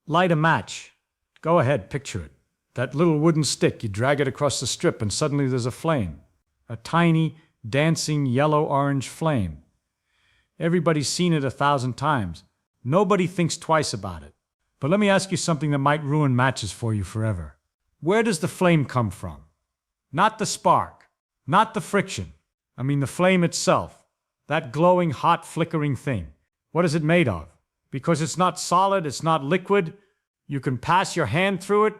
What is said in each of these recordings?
Light a match. Go ahead, picture it. That little wooden stick, you drag it across the strip and suddenly there's a flame. A tiny, dancing yellow-orange flame. Everybody's seen it 1,000 times. Nobody thinks twice about it. But let me ask you something that might ruin matches for you forever. Where does the flame come from? Not the spark. Not the friction. I mean the flame itself. That glowing, hot, flickering thing. What is it made of? Because it's not solid, it's not liquid. You can pass your hand through it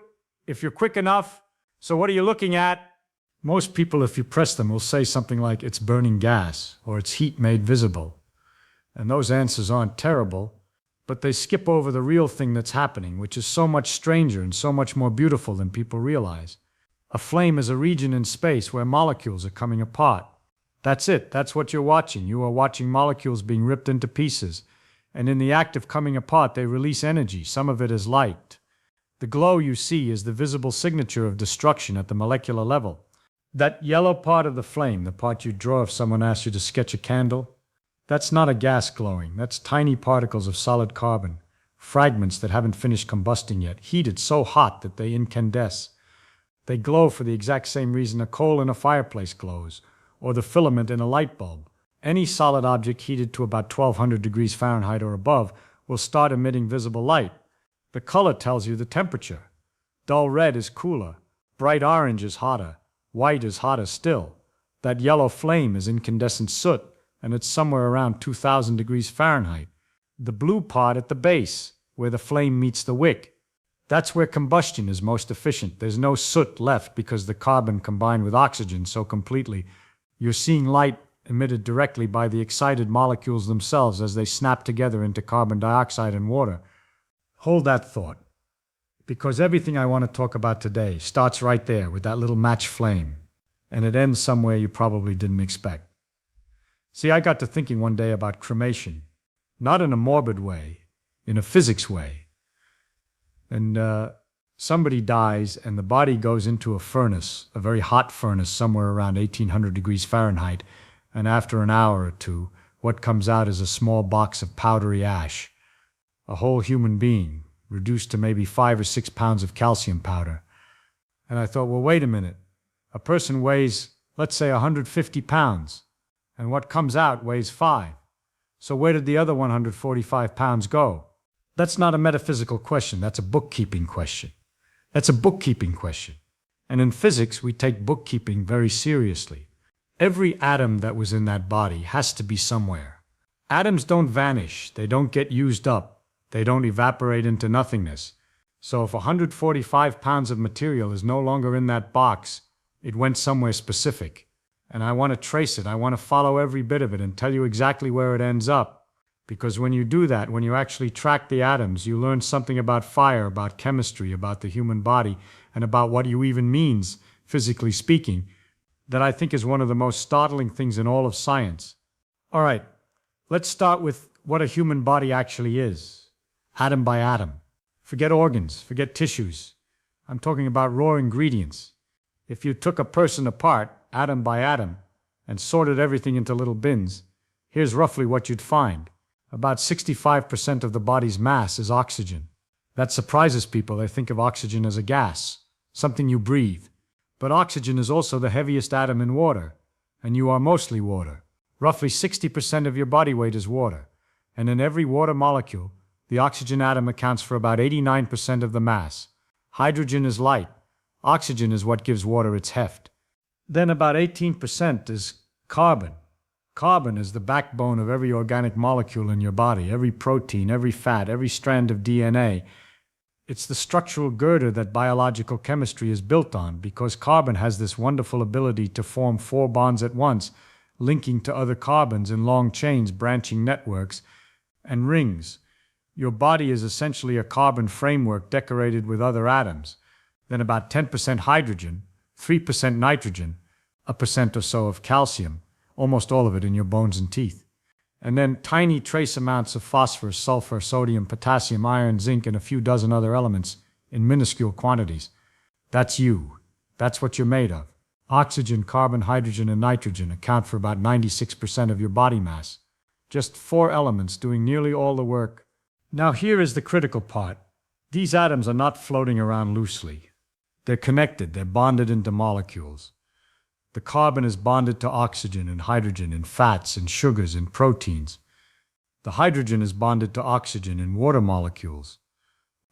if you're quick enough. So what are you looking at? Most people, if you press them, will say something like it's burning gas or it's heat made visible. And those answers aren't terrible, but they skip over the real thing that's happening, which is so much stranger and so much more beautiful than people realize. A flame is a region in space where molecules are coming apart. That's it. That's what you're watching. You are watching molecules being ripped into pieces. And in the act of coming apart, they release energy. Some of it is light. The glow you see is the visible signature of destruction at the molecular level. That yellow part of the flame, the part you'd draw if someone asked you to sketch a candle, that's not a gas glowing. That's tiny particles of solid carbon, fragments that haven't finished combusting yet, heated so hot that they incandesce. They glow for the exact same reason a coal in a fireplace glows, or the filament in a light bulb. Any solid object heated to about 1200 degrees Fahrenheit or above will start emitting visible light. The color tells you the temperature. Dull red is cooler, bright orange is hotter, white is hotter still. That yellow flame is incandescent soot, and it's somewhere around 2000 degrees Fahrenheit. The blue part at the base, where the flame meets the wick, that's where combustion is most efficient. There's no soot left because the carbon combined with oxygen so completely. You're seeing light emitted directly by the excited molecules themselves as they snap together into carbon dioxide and water. Hold that thought, because everything I want to talk about today starts right there with that little match flame, and it ends somewhere you probably didn't expect. See, I got to thinking one day about cremation, not in a morbid way, in a physics way. And somebody dies and the body goes into a furnace, a very hot furnace somewhere around 1800 degrees Fahrenheit, and after an hour or two, what comes out is a small box of powdery ash. A whole human being, reduced to maybe 5 or 6 pounds of calcium powder. And I thought, well, wait a minute. A person weighs, let's say, 150 pounds, and what comes out weighs 5. So where did the other 145 pounds go? That's not a metaphysical question, that's a bookkeeping question. That's a bookkeeping question. And in physics, we take bookkeeping very seriously. Every atom that was in that body has to be somewhere. Atoms don't vanish, they don't get used up, they don't evaporate into nothingness. So if 145 pounds of material is no longer in that box, it went somewhere specific. And I want to trace it, I want to follow every bit of it and tell you exactly where it ends up. Because when you do that, when you actually track the atoms, you learn something about fire, about chemistry, about the human body, and about what you even means, physically speaking, that I think is one of the most startling things in all of science. All right, let's start with what a human body actually is, atom by atom. Forget organs, forget tissues. I'm talking about raw ingredients. If you took a person apart, atom by atom, and sorted everything into little bins, here's roughly what you'd find. About 65% of the body's mass is oxygen. That surprises people. They think of oxygen as a gas, something you breathe. But oxygen is also the heaviest atom in water, and you are mostly water. Roughly 60% of your body weight is water, and in every water molecule, the oxygen atom accounts for about 89% of the mass. Hydrogen is light. Oxygen is what gives water its heft. Then about 18% is carbon. Carbon is the backbone of every organic molecule in your body, every protein, every fat, every strand of DNA. It's the structural girder that biological chemistry is built on, because carbon has this wonderful ability to form 4 bonds at once, linking to other carbons in long chains, branching networks, and rings. Your body is essentially a carbon framework decorated with other atoms. Then about 10% hydrogen, 3% nitrogen, 1% or so of calcium, almost all of it in your bones and teeth. And then tiny trace amounts of phosphorus, sulfur, sodium, potassium, iron, zinc, and a few dozen other elements in minuscule quantities. That's you. That's what you're made of. Oxygen, carbon, hydrogen, and nitrogen account for about 96% of your body mass. Just 4 elements doing nearly all the work. Now here is the critical part. These atoms are not floating around loosely. They're connected, they're bonded into molecules. The carbon is bonded to oxygen and hydrogen in fats and sugars and proteins. The hydrogen is bonded to oxygen in water molecules.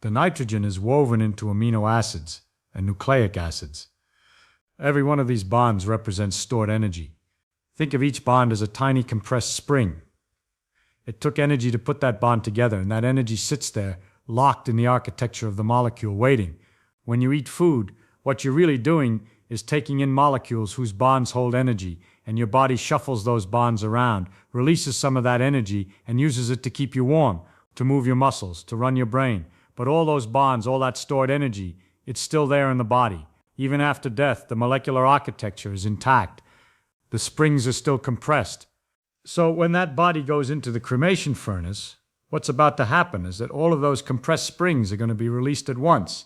The nitrogen is woven into amino acids and nucleic acids. Every one of these bonds represents stored energy. Think of each bond as a tiny compressed spring. It took energy to put that bond together, and that energy sits there, locked in the architecture of the molecule, waiting. When you eat food, what you're really doing is taking in molecules whose bonds hold energy, and your body shuffles those bonds around, releases some of that energy, and uses it to keep you warm, to move your muscles, to run your brain. But all those bonds, all that stored energy, it's still there in the body. Even after death, the molecular architecture is intact. The springs are still compressed. So when that body goes into the cremation furnace, what's about to happen is that all of those compressed springs are going to be released at once.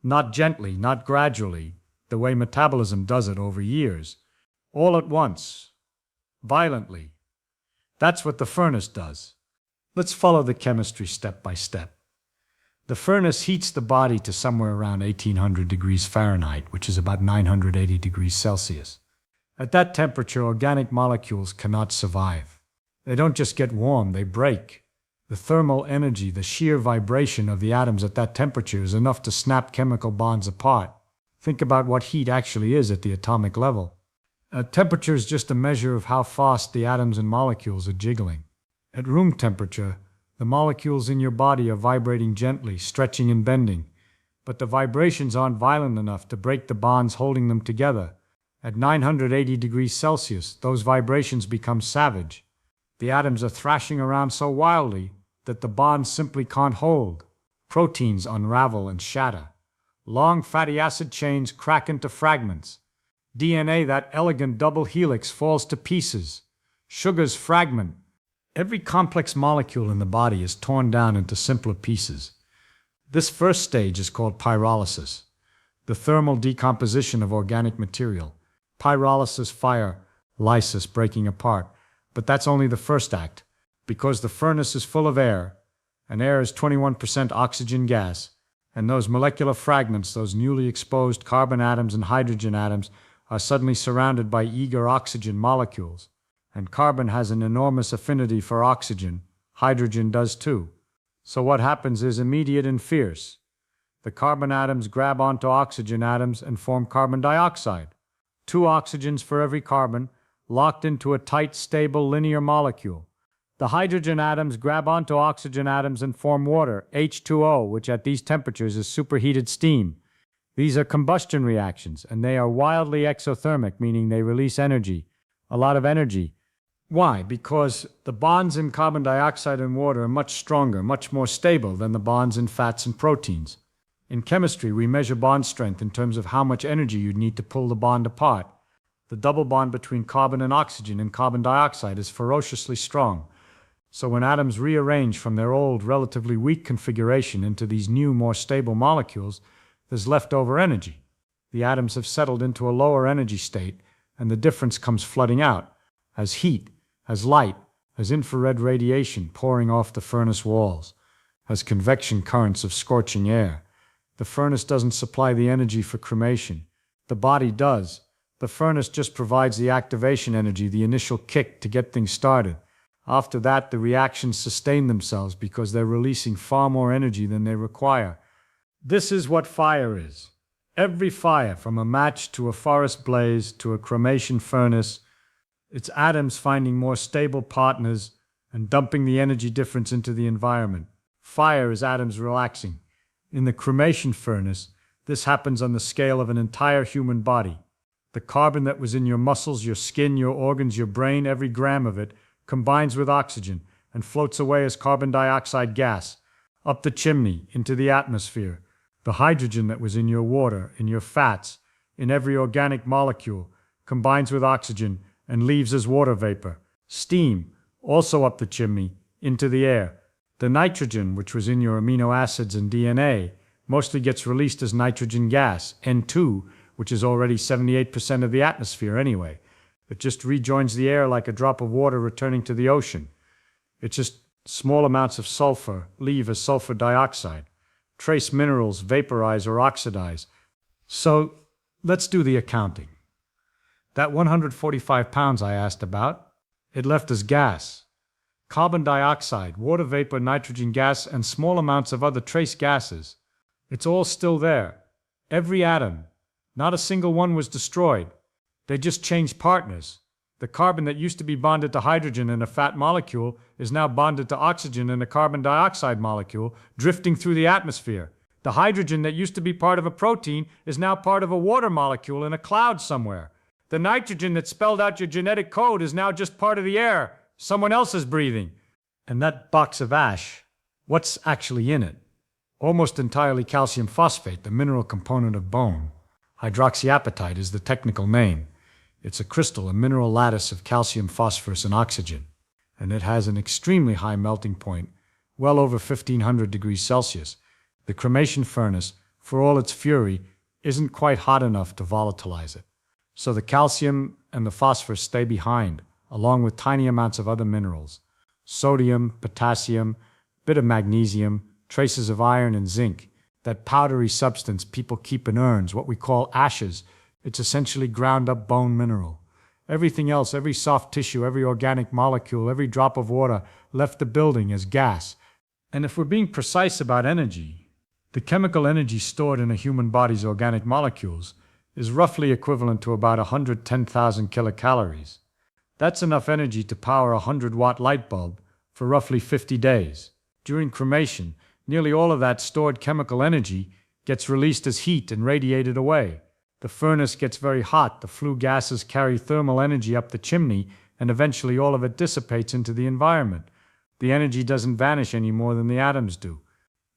Not gently, not gradually, the way metabolism does it over years. All at once. Violently. That's what the furnace does. Let's follow the chemistry step by step. The furnace heats the body to somewhere around 1800 degrees Fahrenheit, which is about 980 degrees Celsius. At that temperature, organic molecules cannot survive. They don't just get warm, they break. The thermal energy, the sheer vibration of the atoms at that temperature is enough to snap chemical bonds apart. Think about what heat actually is at the atomic level. Temperature is just a measure of how fast the atoms and molecules are jiggling. At room temperature, the molecules in your body are vibrating gently, stretching and bending, but the vibrations aren't violent enough to break the bonds holding them together. At 980 degrees Celsius, those vibrations become savage. The atoms are thrashing around so wildly that the bonds simply can't hold. Proteins unravel and shatter. Long fatty acid chains crack into fragments. DNA, that elegant double helix, falls to pieces. Sugars fragment. Every complex molecule in the body is torn down into simpler pieces. This first stage is called pyrolysis, the thermal decomposition of organic material. Pyrolysis, fire, lysis, breaking apart. But that's only the first act, because the furnace is full of air, and air is 21% oxygen gas, and those molecular fragments, those newly exposed carbon atoms and hydrogen atoms, are suddenly surrounded by eager oxygen molecules. And carbon has an enormous affinity for oxygen. Hydrogen does too. So what happens is immediate and fierce. The carbon atoms grab onto oxygen atoms and form carbon dioxide. 2 oxygens for every carbon, locked into a tight, stable, linear molecule. The hydrogen atoms grab onto oxygen atoms and form water, H2O, which at these temperatures is superheated steam. These are combustion reactions, and they are wildly exothermic, meaning they release energy, a lot of energy. Why? Because the bonds in carbon dioxide and water are much stronger, much more stable than the bonds in fats and proteins. In chemistry, we measure bond strength in terms of how much energy you'd need to pull the bond apart. The double bond between carbon and oxygen in carbon dioxide is ferociously strong. So when atoms rearrange from their old, relatively weak configuration into these new, more stable molecules, there's leftover energy. The atoms have settled into a lower energy state, and the difference comes flooding out as heat, as light, as infrared radiation pouring off the furnace walls, as convection currents of scorching air. The furnace doesn't supply the energy for cremation. The body does. The furnace just provides the activation energy, the initial kick to get things started. After that, the reactions sustain themselves because they're releasing far more energy than they require. This is what fire is. Every fire, from a match to a forest blaze to a cremation furnace, it's atoms finding more stable partners and dumping the energy difference into the environment. Fire is atoms relaxing. In the cremation furnace, this happens on the scale of an entire human body. The carbon that was in your muscles, your skin, your organs, your brain, every gram of it, combines with oxygen and floats away as carbon dioxide gas, up the chimney, into the atmosphere. The hydrogen that was in your water, in your fats, in every organic molecule, combines with oxygen and leaves as water vapor. Steam, also up the chimney, into the air. The nitrogen, which was in your amino acids and DNA, mostly gets released as nitrogen gas, N2, which is already 78% of the atmosphere anyway. It just rejoins the air like a drop of water returning to the ocean. It's just small amounts of sulfur leave as sulfur dioxide. Trace minerals vaporize or oxidize. So let's do the accounting. That 145 pounds I asked about, it left as gas. Carbon dioxide, water vapor, nitrogen gas, and small amounts of other trace gases. It's all still there. Every atom. Not a single one was destroyed. They just changed partners. The carbon that used to be bonded to hydrogen in a fat molecule is now bonded to oxygen in a carbon dioxide molecule, drifting through the atmosphere. The hydrogen that used to be part of a protein is now part of a water molecule in a cloud somewhere. The nitrogen that spelled out your genetic code is now just part of the air someone else is breathing. And that box of ash, what's actually in it? Almost entirely calcium phosphate, the mineral component of bone. Hydroxyapatite is the technical name. It's a crystal, a mineral lattice of calcium, phosphorus, and oxygen. And it has an extremely high melting point, well over 1500 degrees Celsius. The cremation furnace, for all its fury, isn't quite hot enough to volatilize it. So the calcium and the phosphorus stay behind, along with tiny amounts of other minerals. Sodium, potassium, bit of magnesium, traces of iron and zinc. That powdery substance people keep in urns, what we call ashes. It's essentially ground up bone mineral. Everything else, every soft tissue, every organic molecule, every drop of water left the building as gas. And if we're being precise about energy, the chemical energy stored in a human body's organic molecules is roughly equivalent to about 110,000 kilocalories. That's enough energy to power a 100-watt light bulb for roughly 50 days. During cremation, nearly all of that stored chemical energy gets released as heat and radiated away. The furnace gets very hot, the flue gases carry thermal energy up the chimney, and eventually all of it dissipates into the environment. The energy doesn't vanish any more than the atoms do.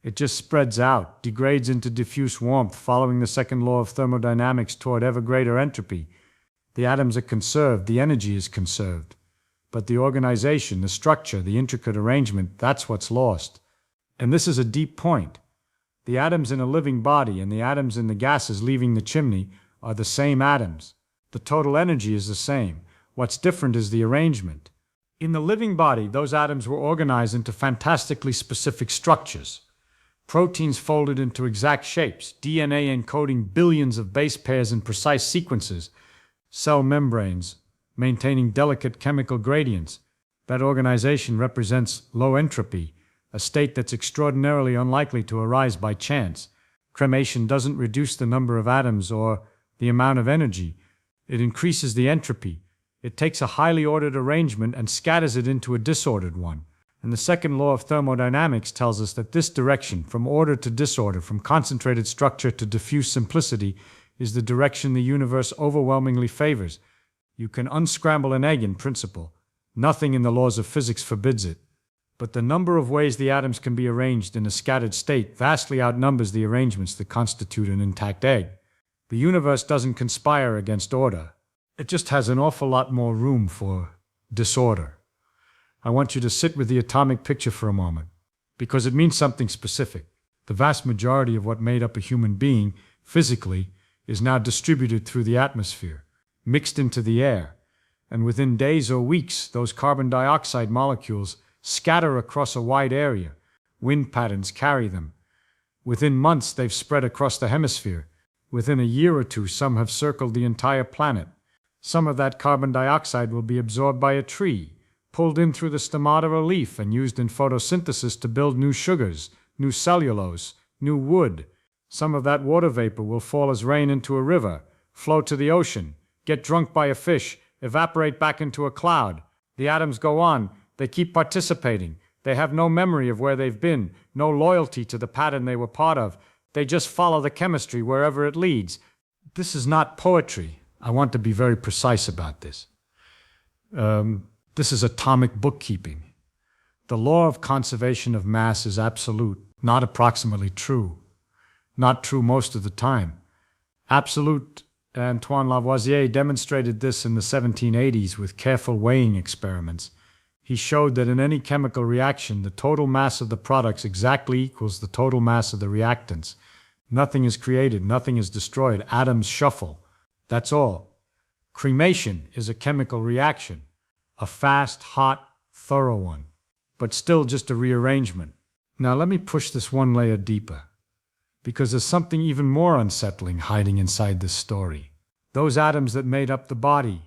It just spreads out, degrades into diffuse warmth, following the second law of thermodynamics toward ever greater entropy. The atoms are conserved, the energy is conserved. But the organization, the structure, the intricate arrangement, that's what's lost. And this is a deep point. The atoms in a living body and the atoms in the gases leaving the chimney are the same atoms. The total energy is the same. What's different is the arrangement. In the living body, those atoms were organized into fantastically specific structures. Proteins folded into exact shapes, DNA encoding billions of base pairs in precise sequences, cell membranes maintaining delicate chemical gradients. That organization represents low entropy, a state that's extraordinarily unlikely to arise by chance. Cremation doesn't reduce the number of atoms or the amount of energy. It increases the entropy. It takes a highly ordered arrangement and scatters it into a disordered one. And the second law of thermodynamics tells us that this direction, from order to disorder, from concentrated structure to diffuse simplicity, is the direction the universe overwhelmingly favors. You can unscramble an egg in principle. Nothing in the laws of physics forbids it. But the number of ways the atoms can be arranged in a scattered state vastly outnumbers the arrangements that constitute an intact egg. The universe doesn't conspire against order. It just has an awful lot more room for disorder. I want you to sit with the atomic picture for a moment, because it means something specific. The vast majority of what made up a human being, physically, is now distributed through the atmosphere, mixed into the air, and within days or weeks, those carbon dioxide molecules scatter across a wide area. Wind patterns carry them. Within months, they've spread across the hemisphere. Within a year or two, some have circled the entire planet. Some of that carbon dioxide will be absorbed by a tree, pulled in through the stomata of a leaf and used in photosynthesis to build new sugars, new cellulose, new wood. Some of that water vapor will fall as rain into a river, flow to the ocean, get drunk by a fish, evaporate back into a cloud. The atoms go on. They keep participating. They have no memory of where they've been, no loyalty to the pattern they were part of. They just follow the chemistry wherever it leads. This is not poetry. I want to be very precise about this. This is atomic bookkeeping. The law of conservation of mass is absolute, not approximately true. Not true most of the time. Absolute. Antoine Lavoisier demonstrated this in the 1780s with careful weighing experiments. He showed that in any chemical reaction, the total mass of the products exactly equals the total mass of the reactants. Nothing is created, nothing is destroyed. Atoms shuffle. That's all. Cremation is a chemical reaction. A fast, hot, thorough one. But still just a rearrangement. Now let me push this one layer deeper. Because there's something even more unsettling hiding inside this story. Those atoms that made up the body,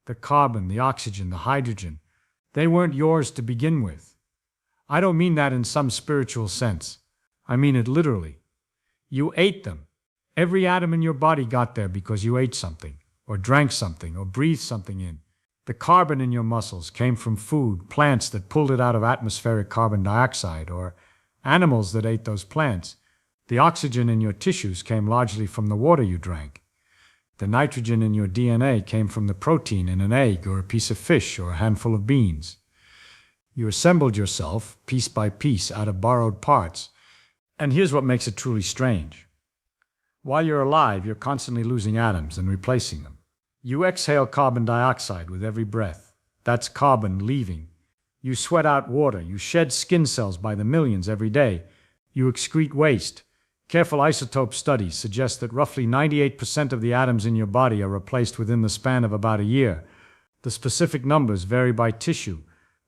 the carbon, the oxygen, the hydrogen, they weren't yours to begin with. I don't mean that in some spiritual sense. I mean it literally. You ate them. Every atom in your body got there because you ate something, or drank something, or breathed something in. The carbon in your muscles came from food, plants that pulled it out of atmospheric carbon dioxide, or animals that ate those plants. The oxygen in your tissues came largely from the water you drank. The nitrogen in your DNA came from the protein in an egg or a piece of fish or a handful of beans. You assembled yourself, piece by piece, out of borrowed parts. And here's what makes it truly strange. While you're alive, you're constantly losing atoms and replacing them. You exhale carbon dioxide with every breath. That's carbon leaving. You sweat out water. You shed skin cells by the millions every day. You excrete waste. Careful isotope studies suggest that roughly 98% of the atoms in your body are replaced within the span of about a year. The specific numbers vary by tissue.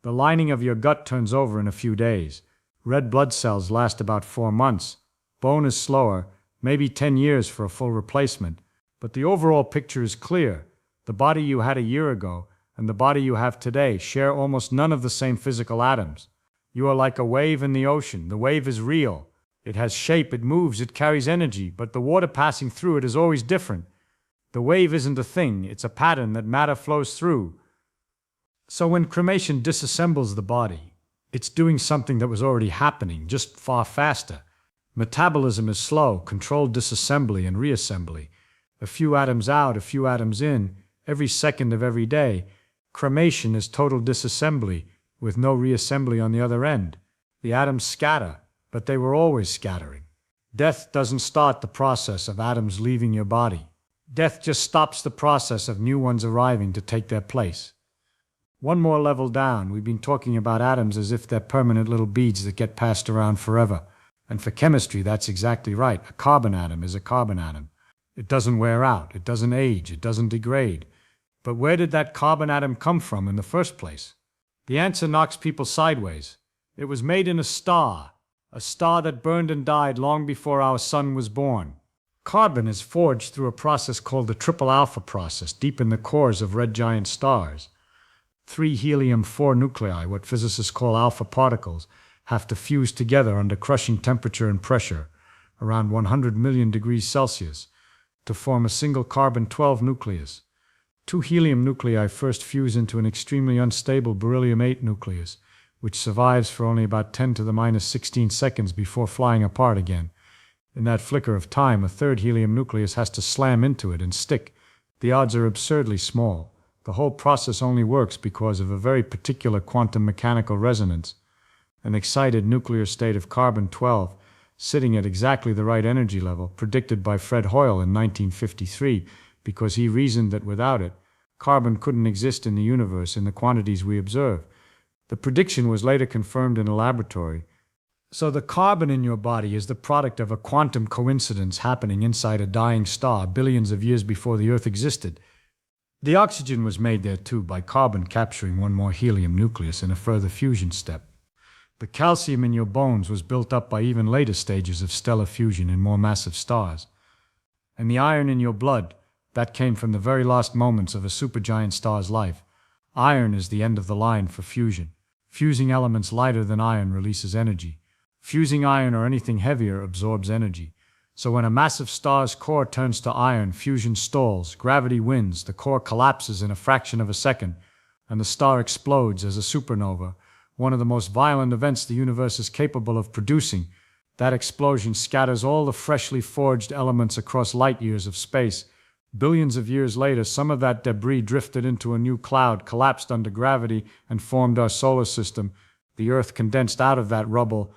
The lining of your gut turns over in a few days. Red blood cells last about 4 months. Bone is slower, maybe 10 years for a full replacement. But the overall picture is clear. The body you had a year ago and the body you have today share almost none of the same physical atoms. You are like a wave in the ocean. The wave is real. It has shape, it moves, it carries energy, but the water passing through it is always different. The wave isn't a thing, it's a pattern that matter flows through. So when cremation disassembles the body, it's doing something that was already happening, just far faster. Metabolism is slow, controlled disassembly and reassembly. A few atoms out, a few atoms in, every second of every day. Cremation is total disassembly, with no reassembly on the other end. The atoms scatter, but they were always scattering. Death doesn't start the process of atoms leaving your body. Death just stops the process of new ones arriving to take their place. One more level down, we've been talking about atoms as if they're permanent little beads that get passed around forever. And for chemistry, that's exactly right. A carbon atom is a carbon atom. It doesn't wear out, it doesn't age, it doesn't degrade. But where did that carbon atom come from in the first place? The answer knocks people sideways. It was made in a star that burned and died long before our sun was born. Carbon is forged through a process called the triple alpha process, deep in the cores of red giant stars. 3 helium-4 nuclei, what physicists call alpha particles, have to fuse together under crushing temperature and pressure, around 100 million degrees Celsius, to form a single carbon-12 nucleus. 2 helium nuclei first fuse into an extremely unstable beryllium-8 nucleus, which survives for only about 10 to the minus 16 seconds before flying apart again. In that flicker of time, a 3rd helium nucleus has to slam into it and stick. The odds are absurdly small. The whole process only works because of a very particular quantum mechanical resonance, an excited nuclear state of carbon-12 sitting at exactly the right energy level, predicted by Fred Hoyle in 1953, because he reasoned that without it, carbon couldn't exist in the universe in the quantities we observe. The prediction was later confirmed in a laboratory. So the carbon in your body is the product of a quantum coincidence happening inside a dying star billions of years before the Earth existed. The oxygen was made there too by carbon capturing one more helium nucleus in a further fusion step. The calcium in your bones was built up by even later stages of stellar fusion in more massive stars. And the iron in your blood, that came from the very last moments of a supergiant star's life. Iron is the end of the line for fusion. Fusing elements lighter than iron releases energy. Fusing iron or anything heavier absorbs energy. So when a massive star's core turns to iron, fusion stalls, gravity wins, the core collapses in a fraction of a second, and the star explodes as a supernova, one of the most violent events the universe is capable of producing. That explosion scatters all the freshly forged elements across light years of space. Billions of years later, some of that debris drifted into a new cloud, collapsed under gravity, and formed our solar system. The Earth condensed out of that rubble,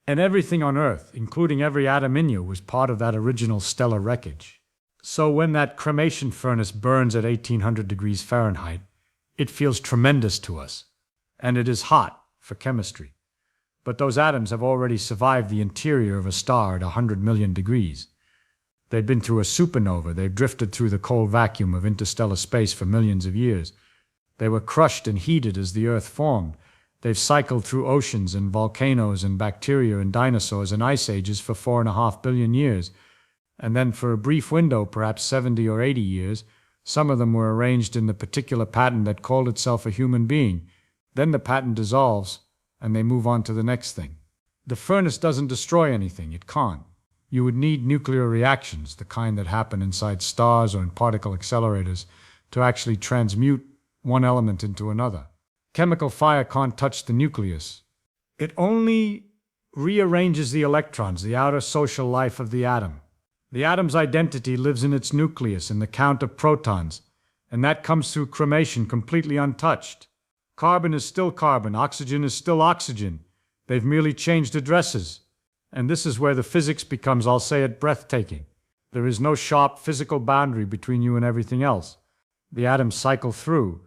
and everything on Earth, including every atom in you, was part of that original stellar wreckage. So when that cremation furnace burns at 1800 degrees Fahrenheit, it feels tremendous to us. And it is hot for chemistry. But those atoms have already survived the interior of a star at 100 million degrees. They'd been through a supernova. They've drifted through the cold vacuum of interstellar space for millions of years. They were crushed and heated as the Earth formed. They've cycled through oceans and volcanoes and bacteria and dinosaurs and ice ages for 4.5 billion years. And then for a brief window, perhaps 70 or 80 years, some of them were arranged in the particular pattern that called itself a human being. Then the pattern dissolves, and they move on to the next thing. The furnace doesn't destroy anything. It can't. You would need nuclear reactions, the kind that happen inside stars or in particle accelerators, to actually transmute one element into another. Chemical fire can't touch the nucleus. It only rearranges the electrons, the outer social life of the atom. The atom's identity lives in its nucleus, in the count of protons, and that comes through cremation completely untouched. Carbon is still carbon, oxygen is still oxygen. They've merely changed addresses. And this is where the physics becomes, I'll say it, breathtaking. There is no sharp physical boundary between you and everything else. The atoms cycle through.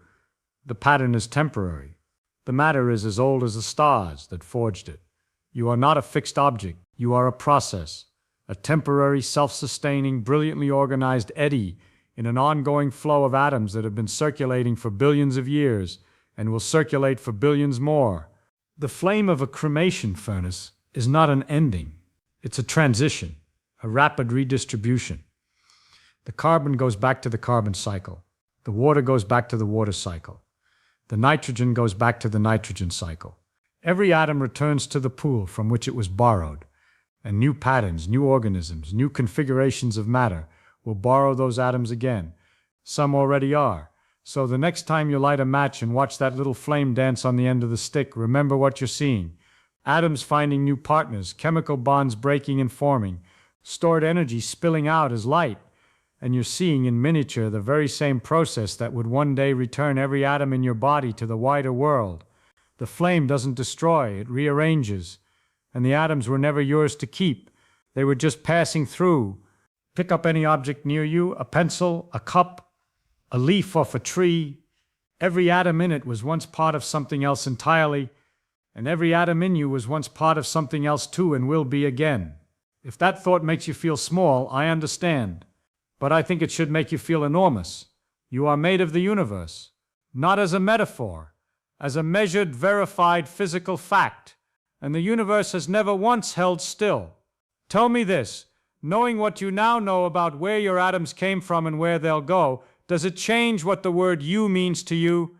The pattern is temporary. The matter is as old as the stars that forged it. You are not a fixed object. You are a process, a temporary, self-sustaining, brilliantly organized eddy in an ongoing flow of atoms that have been circulating for billions of years and will circulate for billions more. The flame of a cremation furnace is not an ending. It's a transition, a rapid redistribution. The carbon goes back to the carbon cycle. The water goes back to the water cycle. The nitrogen goes back to the nitrogen cycle. Every atom returns to the pool from which it was borrowed, and new patterns, new organisms, new configurations of matter will borrow those atoms again. Some already are. So the next time you light a match and watch that little flame dance on the end of the stick, remember what you're seeing. Atoms finding new partners, chemical bonds breaking and forming, stored energy spilling out as light. And you're seeing in miniature the very same process that would one day return every atom in your body to the wider world. The flame doesn't destroy, it rearranges. And the atoms were never yours to keep. They were just passing through. Pick up any object near you, a pencil, a cup, a leaf off a tree. Every atom in it was once part of something else entirely, and every atom in you was once part of something else too and will be again. If that thought makes you feel small, I understand. But I think it should make you feel enormous. You are made of the universe, not as a metaphor, as a measured, verified physical fact. And the universe has never once held still. Tell me this, knowing what you now know about where your atoms came from and where they'll go, does it change what the word you means to you?